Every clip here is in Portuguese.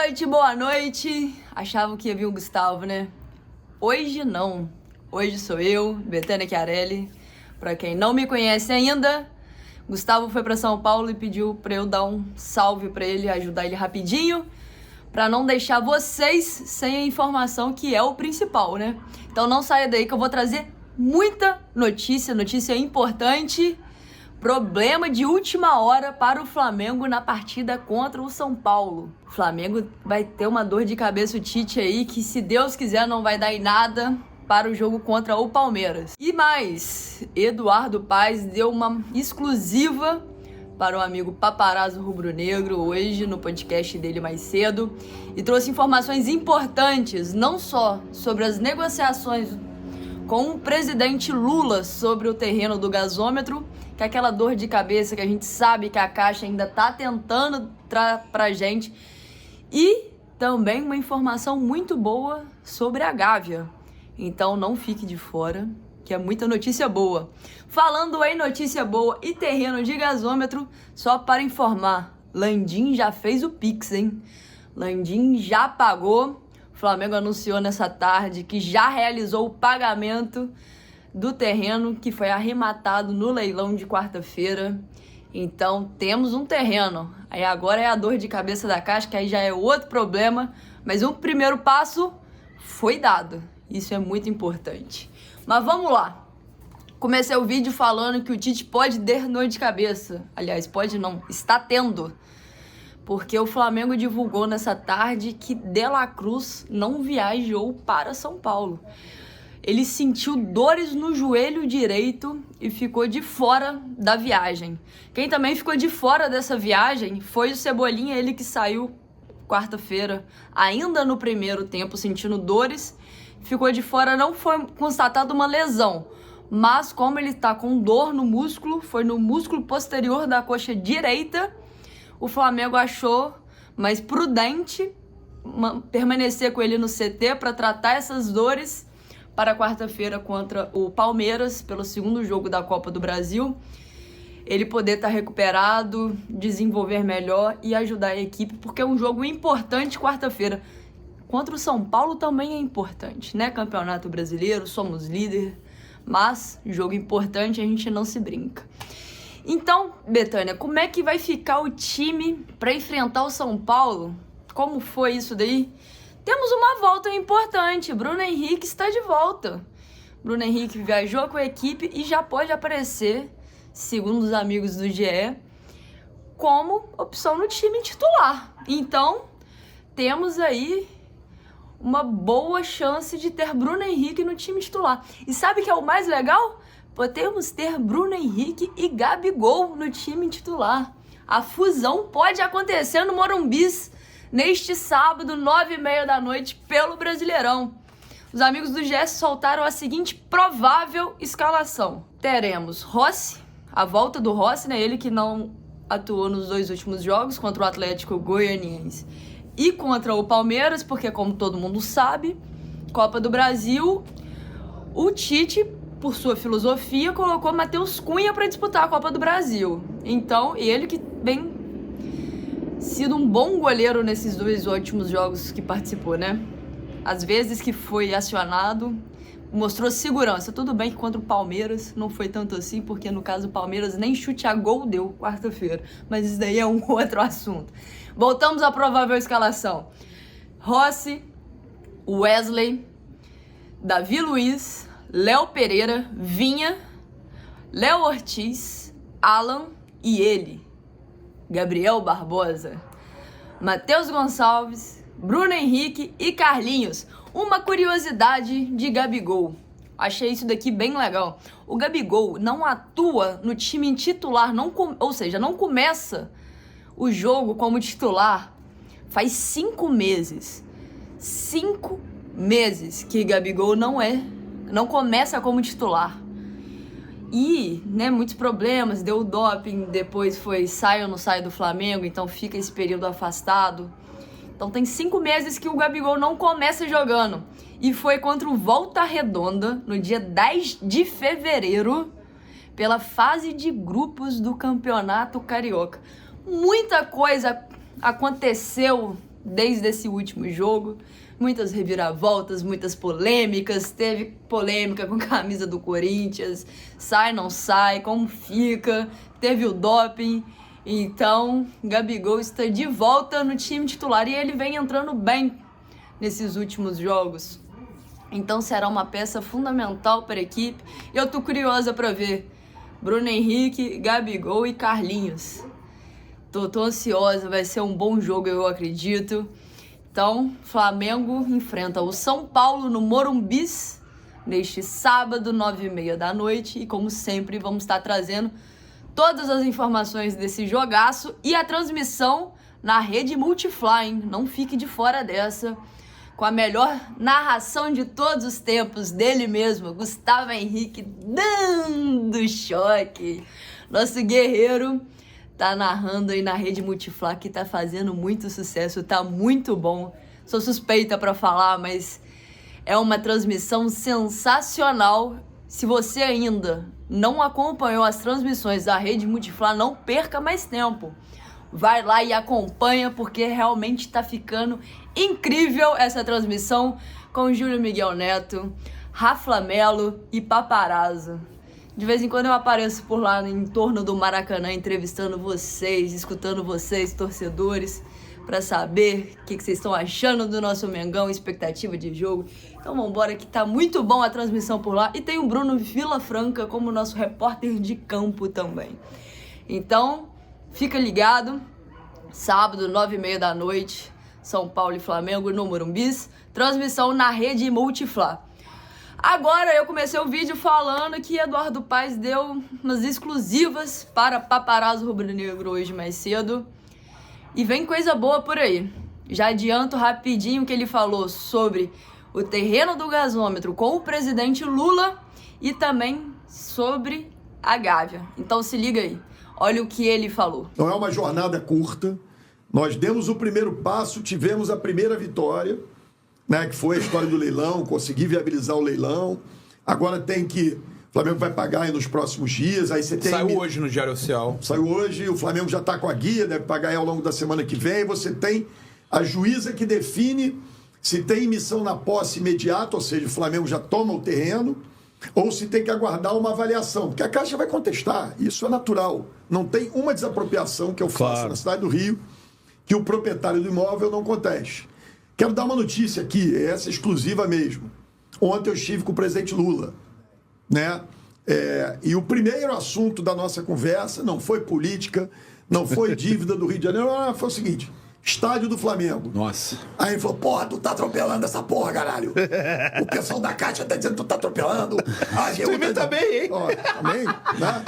noite, boa noite. Achavam que ia vir o Gustavo, né? Hoje não. Hoje sou eu, Betânia Chiarelli. Pra quem não me conhece ainda, Gustavo foi pra São Paulo e pediu pra eu dar um salve pra ele, ajudar ele rapidinho, pra não deixar vocês sem a informação que é o principal, né? Então não saia daí que eu vou trazer muita notícia importante. Problema de última hora para o Flamengo na partida contra o São Paulo. O Flamengo vai ter uma dor de cabeça, o Tite aí, que se Deus quiser não vai dar em nada para o jogo contra o Palmeiras. E mais, Eduardo Paes deu uma exclusiva para o amigo Paparazzo Rubro-Negro hoje no podcast dele mais cedo e trouxe informações importantes, não só sobre as negociações com o presidente Lula sobre o terreno do gasômetro, que é aquela dor de cabeça que a gente sabe que a Caixa ainda tá tentando pra gente, e também uma informação muito boa sobre a Gávea. Então não fique de fora, que é muita notícia boa. Falando em notícia boa e terreno de gasômetro, só para informar, Landim já fez o Pix, hein? Landim já pagou. O Flamengo anunciou nessa tarde que já realizou o pagamento do terreno que foi arrematado no leilão de quarta-feira. Então temos um terreno. Aí agora é a dor de cabeça da Caixa, que aí já é outro problema. Mas um primeiro passo foi dado. Isso é muito importante. Mas vamos lá. Comecei o vídeo falando que o Tite pode ter dor de cabeça. Aliás, pode não, está tendo. Porque o Flamengo divulgou nessa tarde que De La Cruz não viajou para São Paulo. Ele sentiu dores no joelho direito e ficou de fora da viagem. Quem também ficou de fora dessa viagem foi o Cebolinha, ele que saiu quarta-feira, ainda no primeiro tempo, sentindo dores. Ficou de fora, não foi constatada uma lesão, mas como ele está com dor no músculo, foi no músculo posterior da coxa direita, o Flamengo achou mais prudente permanecer com ele no CT para tratar essas dores para quarta-feira contra o Palmeiras, pelo segundo jogo da Copa do Brasil. Ele poder estar recuperado, desenvolver melhor e ajudar a equipe, porque é um jogo importante quarta-feira. Contra o São Paulo também é importante, né? Campeonato Brasileiro, somos líder, mas jogo importante, a gente não se brinca. Então, Betânia, como é que vai ficar o time para enfrentar o São Paulo? Como foi isso daí? Temos uma volta importante, Bruno Henrique está de volta. Bruno Henrique viajou com a equipe e já pode aparecer, segundo os amigos do GE, como opção no time titular. Então, temos aí uma boa chance de ter Bruno Henrique no time titular. E sabe o que é o mais legal? Podemos ter Bruno Henrique e Gabigol no time titular. A fusão pode acontecer no Morumbi neste sábado, 9h30 da noite, pelo Brasileirão. Os amigos do GS soltaram a seguinte provável escalação. Teremos Rossi, a volta do Rossi, né? Ele que não atuou nos dois últimos jogos, contra o Atlético Goianiense e contra o Palmeiras, porque como todo mundo sabe, Copa do Brasil, o Tite, por sua filosofia, colocou Matheus Cunha para disputar a Copa do Brasil. Então, ele que vem sido um bom goleiro nesses dois últimos jogos que participou, né? Às vezes que foi acionado, mostrou segurança. Tudo bem que contra o Palmeiras não foi tanto assim, porque no caso o Palmeiras nem chute a gol deu quarta-feira. Mas isso daí é um outro assunto. Voltamos à provável escalação. Rossi, Wesley, Davi Luiz, Léo Pereira, Vinha, Léo Ortiz, Alan e ele, Gabriel Barbosa, Matheus Gonçalves, Bruno Henrique e Carlinhos. Uma curiosidade de Gabigol. Achei isso daqui bem legal. O Gabigol não atua no time titular, ou seja, não começa o jogo como titular faz 5 meses. 5 meses que Gabigol não começa como titular. E, né, muitos problemas, deu doping, depois foi sai ou não sai do Flamengo, então fica esse período afastado. Então tem 5 meses que o Gabigol não começa jogando. E foi contra o Volta Redonda, no dia 10 de fevereiro, pela fase de grupos do Campeonato Carioca. Muita coisa aconteceu desde esse último jogo. Muitas reviravoltas, muitas polêmicas. Teve polêmica com a camisa do Corinthians. Sai, não sai, como fica. Teve o doping. Então, Gabigol está de volta no time titular e ele vem entrando bem nesses últimos jogos. Então, será uma peça fundamental para a equipe. E eu tô curiosa para ver Bruno Henrique, Gabigol e Carlinhos. Tô ansiosa, vai ser um bom jogo, eu acredito. Então, Flamengo enfrenta o São Paulo no Morumbis neste sábado, 9h30 da noite. E como sempre, vamos estar trazendo todas as informações desse jogaço e a transmissão na rede Multifly, hein? Não fique de fora dessa. Com a melhor narração de todos os tempos dele mesmo, Gustavo Henrique, dando choque. Nosso guerreiro tá narrando aí na rede Multifly, que tá fazendo muito sucesso, tá muito bom. Sou suspeita pra falar, mas é uma transmissão sensacional. Se você ainda não acompanhou as transmissões da rede Multifly, não perca mais tempo. Vai lá e acompanha, porque realmente tá ficando incrível essa transmissão com Júlio Miguel Neto, Rafa Melo e Paparazzo. De vez em quando eu apareço por lá em torno do Maracanã entrevistando vocês, escutando vocês, torcedores, para saber o que vocês estão achando do nosso Mengão, expectativa de jogo. Então vambora que tá muito bom a transmissão por lá. E tem o Bruno Vilafranca como nosso repórter de campo também. Então, fica ligado. Sábado, 9h30 da noite, São Paulo e Flamengo no Morumbis. Transmissão na rede Multifly. Agora eu comecei o vídeo falando que Eduardo Paes deu umas exclusivas para Paparazzo Rubro-Negro hoje mais cedo. E vem coisa boa por aí. Já adianto rapidinho que ele falou sobre o terreno do gasômetro com o presidente Lula e também sobre a Gávea. Então se liga aí. Olha o que ele falou. Não é uma jornada curta. Nós demos o primeiro passo, tivemos a primeira vitória, né, que foi a história do leilão, consegui viabilizar o leilão. Agora tem que... O Flamengo vai pagar aí nos próximos dias. Aí você tem... Saiu hoje no Diário Oficial. Saiu hoje, o Flamengo já está com a guia, deve pagar aí ao longo da semana que vem. Você tem a juíza que define se tem emissão na posse imediata, ou seja, o Flamengo já toma o terreno, ou se tem que aguardar uma avaliação, porque a Caixa vai contestar, isso é natural. Não tem uma desapropriação que eu faça na cidade do Rio que o proprietário do imóvel não conteste. Quero dar uma notícia aqui, essa exclusiva mesmo. Ontem eu estive com o presidente Lula, né? E o primeiro assunto da nossa conversa não foi política, não foi dívida do Rio de Janeiro, foi o seguinte: estádio do Flamengo. Nossa. Aí ele falou: porra, tu tá atropelando essa porra, caralho. O pessoal da Caixa tá dizendo que tu tá atropelando. Você tá bem, hein? Ó, também, né?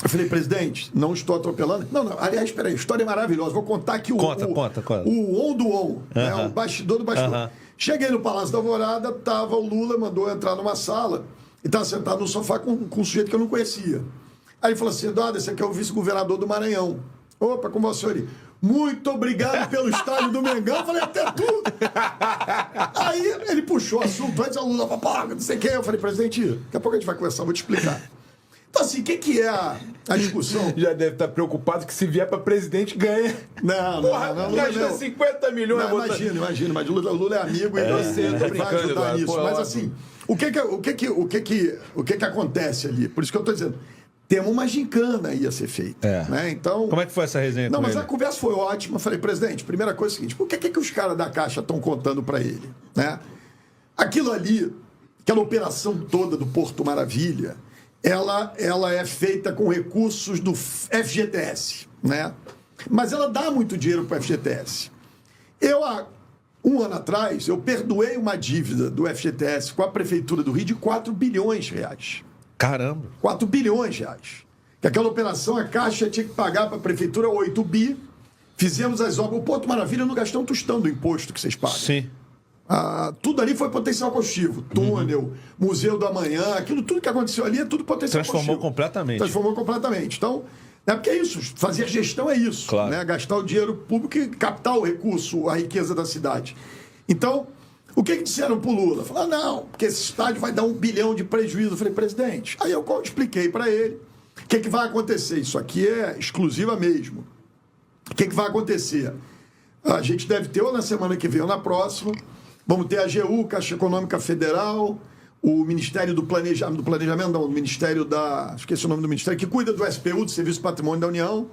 Eu falei: presidente, não estou atropelando. Não, aliás, espera aí, história maravilhosa. Vou contar aqui Conta. o on do on, né? O bastidor do bastidor. Cheguei no Palácio da Alvorada, tava o Lula, mandou eu entrar numa sala e estava sentado no sofá com um sujeito que eu não conhecia. Aí ele falou assim: Eduardo, esse aqui é o vice-governador do Maranhão. Opa, como você ali? Muito obrigado pelo estádio do Mengão. Eu falei: até tudo. Aí ele puxou o assunto, antes a Lula, papaga, não sei o quê. Eu falei: presidente, daqui a pouco a gente vai conversar, vou te explicar. Então, assim, o que é a discussão? Já deve estar preocupado que se vier para presidente ganha. Não. Gasta 50 milhões. Não, imagina, mas o Lula é amigo e ele vai ajudar nisso. Mas assim, o que acontece ali? Por isso que eu estou dizendo, temos uma gincana aí a ser feita. Né? Então, como é que foi essa resenha com mas ele? a conversa foi ótima. Eu falei: presidente, primeira coisa é o seguinte, por que os caras da Caixa estão contando para ele? Né? Aquilo ali, aquela operação toda do Porto Maravilha, ela é feita com recursos do FGTS, né? Mas ela dá muito dinheiro para o FGTS. Há um ano atrás, eu perdoei uma dívida do FGTS com a Prefeitura do Rio de 4 bilhões de reais. Caramba! 4 bilhões de reais. Que aquela operação, a Caixa tinha que pagar para a Prefeitura 8 bi. Fizemos as obras. O Porto Maravilha não gastou um tostão do imposto que vocês pagam. Sim. Tudo ali foi potencial combustível. Túnel, Museu do Amanhã, tudo que aconteceu ali é tudo potencial Transformou combustível. Transformou completamente. Então, porque é isso, fazer gestão é isso. Claro. Né? Gastar o dinheiro público e captar o recurso, a riqueza da cidade. Então, o que disseram pro Lula? Falaram: não, porque esse estádio vai dar 1 bilhão de prejuízo. Eu falei: presidente, aí eu expliquei para ele o que vai acontecer. Isso aqui é exclusiva mesmo. O que vai acontecer? A gente deve ter ou na semana que vem ou na próxima. Vamos ter a AGU, Caixa Econômica Federal, o Ministério do Planejamento, não, o Ministério da... Esqueci o nome do Ministério, que cuida do SPU, do Serviço Patrimônio da União.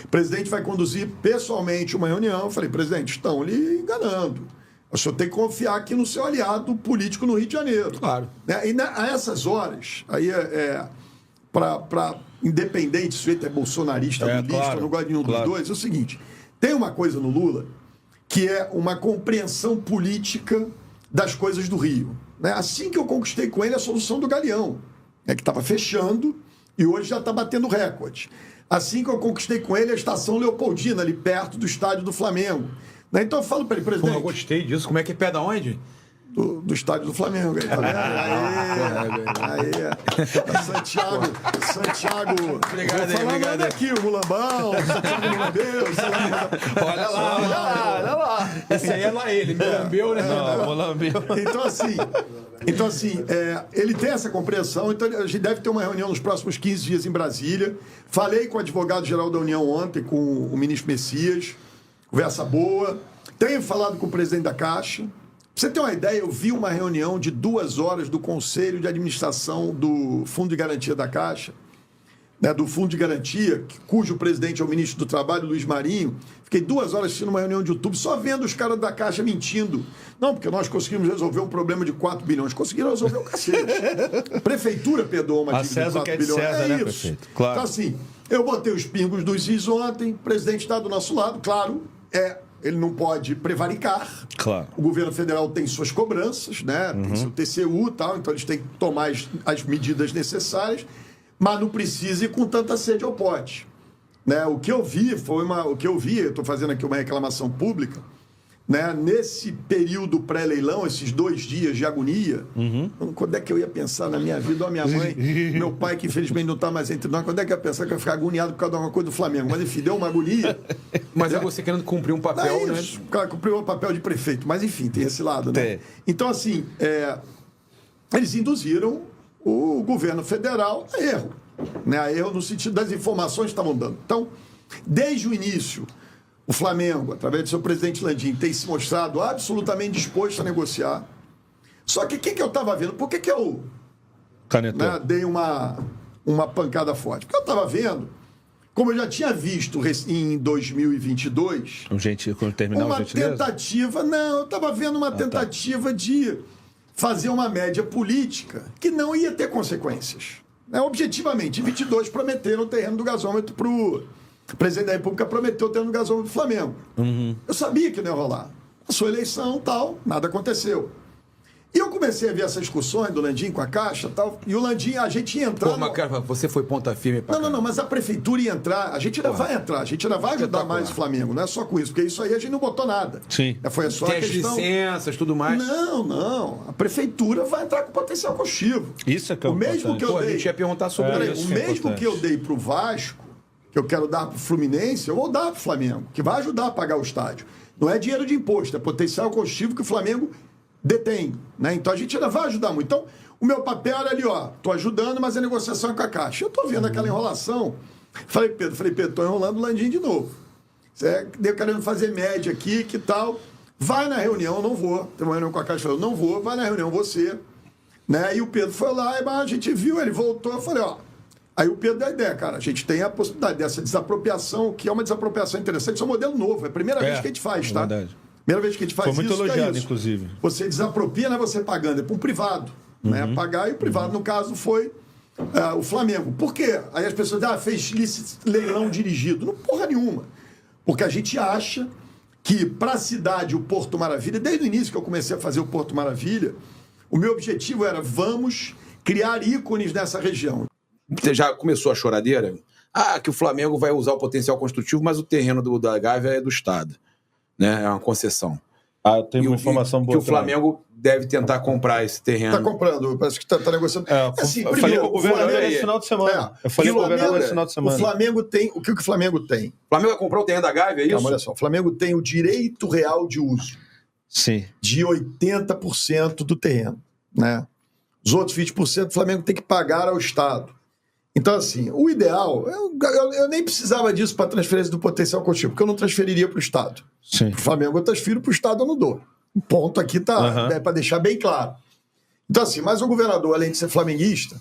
O presidente vai conduzir pessoalmente uma reunião. Eu falei, presidente, estão lhe enganando. O senhor tem que confiar aqui no seu aliado político no Rio de Janeiro. Claro. Né? E a essas horas, aí para independente se ele é bolsonarista, lulista, claro, não gosta de nenhum dos dois, é o seguinte, tem uma coisa no Lula que é uma compreensão política das coisas do Rio. Né? Assim que eu conquistei com ele a solução do Galeão, que estava fechando e hoje já está batendo recorde. Assim que eu conquistei com ele a Estação Leopoldina, ali perto do estádio do Flamengo. Né? Então eu falo para ele, presidente... Pô, eu gostei disso. Como é que é pé da onde? Do estádio do Flamengo, aí, tá vendo? Aí. Santiago. Obrigado, Vou falar nada aqui, o Mulambão, o Santiago Mulambeu, Olha lá. Esse aí é lá ele, me lambeu, né? Não, lambeu. Então, assim, ele tem essa compreensão, então a gente deve ter uma reunião nos próximos 15 dias em Brasília. Falei com o advogado-geral da União ontem, com o ministro Messias, conversa boa. Tenho falado com o presidente da Caixa. Pra você ter uma ideia, eu vi uma reunião de 2 horas do Conselho de Administração do Fundo de Garantia da Caixa, né, do Fundo de Garantia, cujo presidente é o ministro do Trabalho, Luiz Marinho. Fiquei 2 horas assistindo uma reunião de YouTube, só vendo os caras da Caixa mentindo. Não, porque nós conseguimos resolver um problema de 4 bilhões. Conseguiram resolver o cacete. A prefeitura perdoou uma dívida de 4 bilhões. César, né, isso. prefeito? Claro. Então, assim, eu botei os pingos dos is ontem, o presidente está do nosso lado, claro, ele não pode prevaricar. Claro. O governo federal tem suas cobranças, né? Tem seu TCU e tal, então eles têm que tomar as medidas necessárias, mas não precisa ir com tanta sede ao pote. Né? O que eu vi eu estou fazendo aqui uma reclamação pública, né? Nesse período pré-leilão, esses 2 dias de agonia, quando é que eu ia pensar na minha vida, ou a minha mãe, meu pai, que infelizmente não está mais entre nós, quando é que eu ia pensar que eu ia ficar agoniado por causa de alguma coisa do Flamengo? Mas enfim, deu uma agonia. Mas é você querendo cumprir um papel, né? Isso, cara, cumpriu um papel de prefeito, mas enfim, tem esse lado, né? Tem. Então, assim, eles induziram o governo federal a erro, né? A erro no sentido das informações que estavam dando. Então, desde o início, o Flamengo, através do seu presidente Landim, tem se mostrado absolutamente disposto a negociar. Só que o que eu estava vendo? Por que eu dei uma pancada forte? Porque eu estava vendo, como eu já tinha visto em 2022, Quando terminar uma o gentileza? tentativa... Não, eu estava vendo uma tentativa de fazer uma média política que não ia ter consequências. Né? Objetivamente, em 22 prometeram o terreno do gasômetro para o... O presidente da República prometeu o terreno do gasômetro do Flamengo. Eu sabia que não ia rolar. A sua eleição, tal, nada aconteceu. E eu comecei a ver essas discussões do Landim com a Caixa, tal, e o Landim, a gente ia entrar... Pô, mas cara, você foi ponta firme pra Não, mas a prefeitura ia entrar, a gente ainda vai entrar, a gente ainda vai ajudar mais o Flamengo, não é só com isso, porque isso aí a gente não botou nada. Sim. Foi só Tem a as questão... licenças, tudo mais. Não, a prefeitura vai entrar com potencial combustível. Isso é que é o mesmo que eu Pô, a dei... gente ia perguntar sobre Peraí, isso. o mesmo que eu dei pro Vasco, que eu quero dar pro Fluminense, eu vou dar pro Flamengo, que vai ajudar a pagar o estádio. Não é dinheiro de imposto, é potencial combustível que o Flamengo detém, né? Então a gente ainda vai ajudar muito. Então, o meu papel era ali, tô ajudando, mas a negociação é com a Caixa. Eu tô vendo aquela enrolação. Falei, Pedro, tô enrolando o Landim de novo. Você querendo fazer média aqui, que tal? Vai na reunião, eu não vou. Tem uma reunião com a Caixa, eu não vou, vai na reunião você. Né? E o Pedro foi lá, e a gente viu, ele voltou, eu falei, Aí o Pedro deu a ideia, cara, a gente tem a possibilidade dessa desapropriação, que é uma desapropriação interessante, isso é um modelo novo, é a primeira vez que a gente faz, tá? Verdade. Primeira vez que a gente faz Foi muito isso, elogiado, isso. inclusive. Você desapropria, não é você pagando, é para um privado. Né? Pagar, e o privado, no caso, foi o Flamengo. Por quê? Aí as pessoas fez leilão dirigido. Não porra nenhuma. Porque a gente acha que para a cidade, o Porto Maravilha, desde o início que eu comecei a fazer o Porto Maravilha, o meu objetivo era, vamos criar ícones nessa região. Você já começou a choradeira? Que o Flamengo vai usar o potencial construtivo, mas o terreno da Gávea é do Estado. Né? É uma concessão. Tem uma informação boa. Que o Flamengo deve tentar comprar esse terreno. Está comprando, parece que está negociando. Assim, eu falei com o governador nesse final de semana. O Flamengo tem... O que o Flamengo tem? O Flamengo vai comprar o terreno da Gávea, é isso? Olha só, o Flamengo tem o direito real de uso. Sim. De 80% do terreno. Né? Os outros 20% o Flamengo tem que pagar ao Estado. Então, assim, o ideal, eu nem precisava disso para transferência do potencial construtivo, porque eu não transferiria para o Estado. Sim. Para o Flamengo eu transfiro, para o Estado eu não dou. O ponto aqui tá, para deixar bem claro. Então, assim, mas o governador, além de ser flamenguista,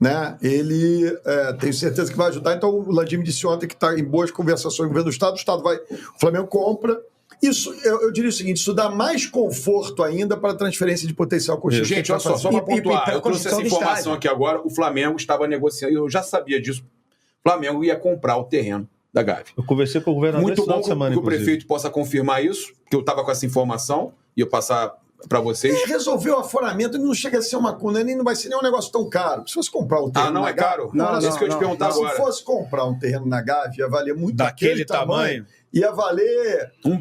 né, ele tenho certeza que vai ajudar. Então, o Landim me disse ontem que está em boas conversações com o governo do Estado vai, o Flamengo compra. Isso, eu diria o seguinte, isso dá mais conforto ainda para a transferência de potencial construtivo. Gente, olha só para pontuar, eu trouxe essa informação aqui agora, o Flamengo estava negociando, eu já sabia disso, o Flamengo ia comprar o terreno da Gávea. Eu conversei com o governador muito bom que o prefeito possa confirmar isso, que eu estava com essa informação, e eu passar para vocês. Ele resolveu o aforamento, não chega a ser uma cuna, nem não vai ser nem um negócio tão caro. Se fosse comprar o terreno não é caro? Não, isso que eu te perguntar agora. Se fosse comprar um terreno na Gávea, ia valer muito daquele tamanho. Ia valer um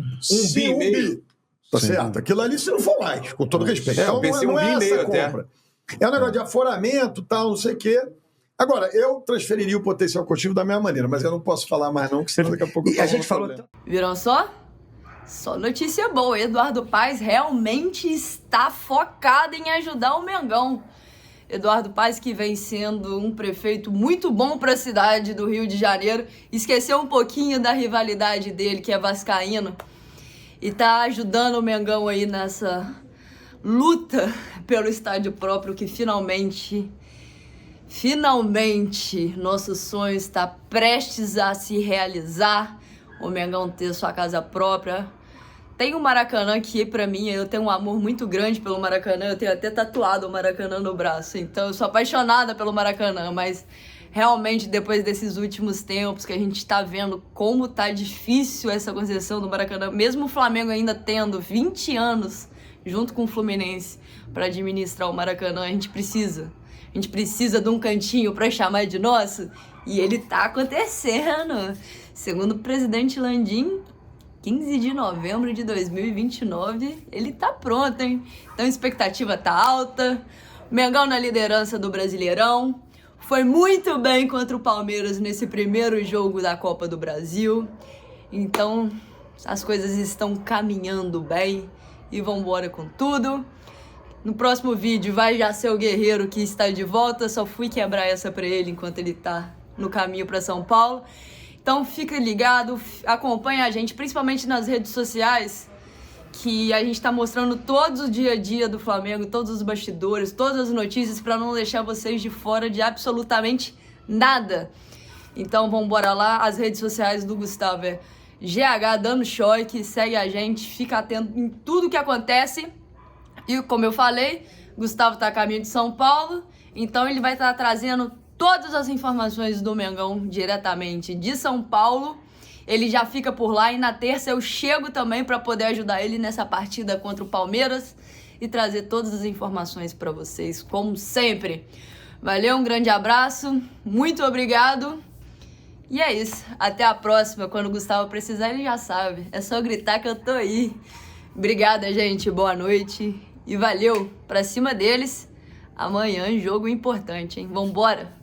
bi e meio. Tá certo? Aquilo ali, se não for mais, com todo respeito. Eu pensei não um bi e meio compra. até. É um negócio de aforamento, tal, não sei o quê. Agora, eu transferiria o potencial construtivo da mesma maneira, mas eu não posso falar mais não, que senão daqui a pouco... E a gente falou... Viram só? Só notícia boa. Eduardo Paes realmente está focado em ajudar o Mengão. Eduardo Paes, que vem sendo um prefeito muito bom para a cidade do Rio de Janeiro, esqueceu um pouquinho da rivalidade dele, que é vascaíno, e tá ajudando o Mengão aí nessa luta pelo estádio próprio, que finalmente, nosso sonho está prestes a se realizar, o Mengão ter sua casa própria. Tem o Maracanã, que pra mim, eu tenho um amor muito grande pelo Maracanã, eu tenho até tatuado o Maracanã no braço, então eu sou apaixonada pelo Maracanã, mas realmente depois desses últimos tempos que a gente tá vendo como tá difícil essa concessão do Maracanã, mesmo o Flamengo ainda tendo 20 anos junto com o Fluminense pra administrar o Maracanã, a gente precisa de um cantinho pra chamar de nosso, e ele tá acontecendo. Segundo o presidente Landim, 15 de novembro de 2029, ele tá pronto, hein? Então a expectativa tá alta. Mengão na liderança do Brasileirão. Foi muito bem contra o Palmeiras nesse primeiro jogo da Copa do Brasil. Então as coisas estão caminhando bem e vambora com tudo. No próximo vídeo vai já ser o Guerreiro que está de volta. Só fui quebrar essa pra ele enquanto ele tá no caminho pra São Paulo. Então fica ligado, acompanha a gente, principalmente nas redes sociais, que a gente tá mostrando todos o dia a dia do Flamengo, todos os bastidores, todas as notícias, para não deixar vocês de fora de absolutamente nada. Então vambora lá, as redes sociais do Gustavo é GH Dando Choque, segue a gente, fica atento em tudo que acontece. E como eu falei, Gustavo tá a caminho de São Paulo, então ele vai estar trazendo todas as informações do Mengão diretamente de São Paulo. Ele já fica por lá e na terça eu chego também para poder ajudar ele nessa partida contra o Palmeiras e trazer todas as informações para vocês, como sempre. Valeu, um grande abraço, muito obrigado. E é isso, até a próxima. Quando o Gustavo precisar, ele já sabe. É só gritar que eu tô aí. Obrigada, gente, boa noite e valeu, pra cima deles. Amanhã, jogo importante, hein? Vambora!